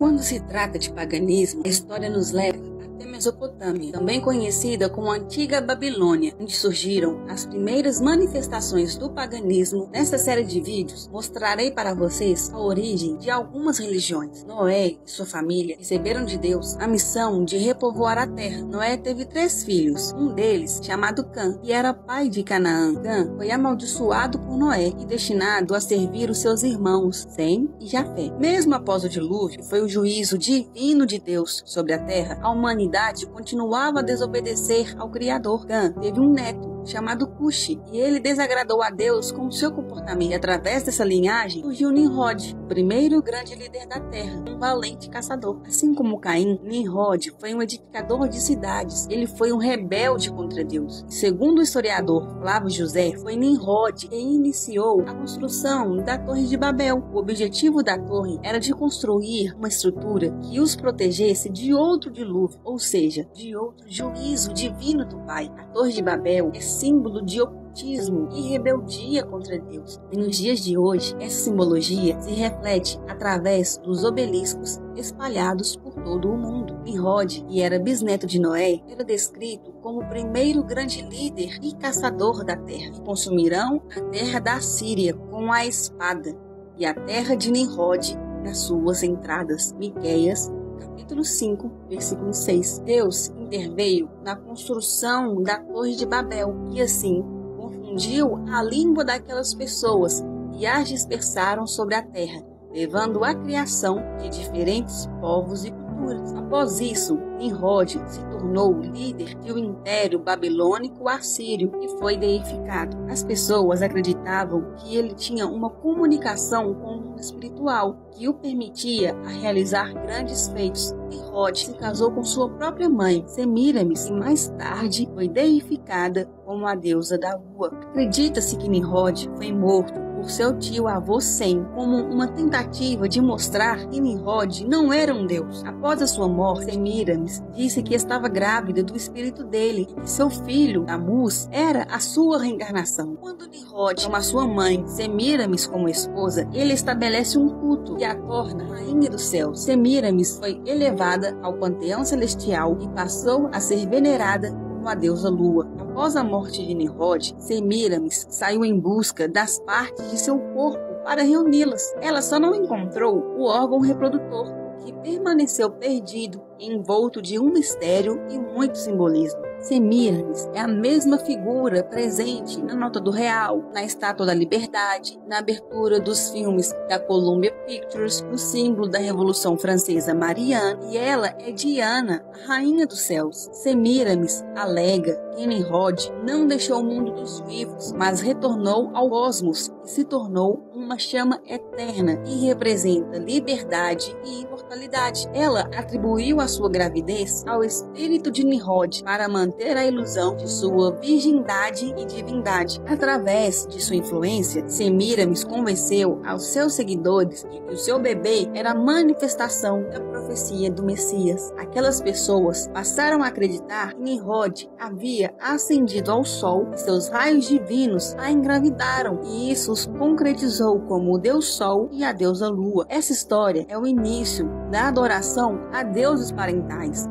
Quando se trata de paganismo, a história nos leva até Mesopotâmia, também conhecida como Antiga Babilônia, onde surgiram as primeiras manifestações do paganismo. Nesta série de vídeos, mostrarei para vocês a origem de algumas religiões. Noé e sua família receberam de Deus a missão de repovoar a terra. Noé teve 3 filhos, um deles chamado Cã, que era pai de Canaã. Cã foi amaldiçoado por Noé e destinado a servir os seus irmãos, Sem e Jafé. Mesmo após o dilúvio, que foi o juízo divino de Deus sobre a terra, a humanidade continuava a desobedecer ao Criador. Cã teve um neto chamado Cuxi, e ele desagradou a Deus com seu comportamento. E através dessa linhagem surgiu Nimrod, o primeiro grande líder da terra, um valente caçador. Assim como Caim, Nimrod foi um edificador de cidades. Ele foi um rebelde contra Deus. E segundo o historiador Flávio José, foi Nimrod que iniciou a construção da Torre de Babel. O objetivo da torre era de construir uma estrutura que os protegesse de outro dilúvio, ou seja, de outro juízo divino do Pai. A Torre de Babel é símbolo de ocultismo e rebeldia contra Deus. E nos dias de hoje, essa simbologia se reflete através dos obeliscos espalhados por todo o mundo. Nimrod, que era bisneto de Noé, era descrito como o primeiro grande líder e caçador da terra. E consumirão a terra da Síria com a espada, e a terra de Nimrod nas suas entradas. Miqueias capítulo 5, versículo 6. Deus interveio na construção da Torre de Babel e assim confundiu a língua daquelas pessoas e as dispersaram sobre a terra, levando à criação de diferentes povos e culturas. Após isso, Nimrod se tornou líder de um império babilônico assírio e foi deificado. As pessoas acreditavam que ele tinha uma comunicação com o mundo espiritual que o permitia a realizar grandes feitos. Nimrod se casou com sua própria mãe, Semiramis, e mais tarde foi deificada como a deusa da lua. Acredita-se que Nimrod foi morto por seu tio-avô Sem, como uma tentativa de mostrar que Nimrod não era um deus. Após a sua morte, Semiramis disse que estava grávida do espírito dele e que seu filho, Tammuz, era a sua reencarnação. Quando Nimrod toma sua mãe, Semiramis, como esposa, ele estabelece um culto que a torna rainha do céu. Semiramis foi elevada ao panteão celestial e passou a ser venerada como a deusa lua. Após a morte de Nimrod, Semiramis saiu em busca das partes de seu corpo para reuni-las. Ela só não encontrou o órgão reprodutor, que permaneceu perdido, envolto de um mistério e muito simbolismo. Semiramis é a mesma figura presente na Nota do Real, na Estátua da Liberdade, na abertura dos filmes da Columbia Pictures, no símbolo da Revolução Francesa Mariana, e ela é Diana, a rainha dos céus. Semiramis alega que Nimrod não deixou o mundo dos vivos, mas retornou ao cosmos e se tornou uma chama eterna que representa liberdade e imortalidade. Ela atribuiu a sua gravidez ao espírito de Nimrod para manter a ilusão de sua virgindade e divindade. Através de sua influência, Semiramis convenceu aos seus seguidores de que o seu bebê era a manifestação da profecia do Messias. Aquelas pessoas passaram a acreditar que Nimrod havia ascendido ao sol e seus raios divinos a engravidaram, e isso os concretizou como o Deus Sol e a deusa Lua. Essa história é o início da adoração a deuses parentais.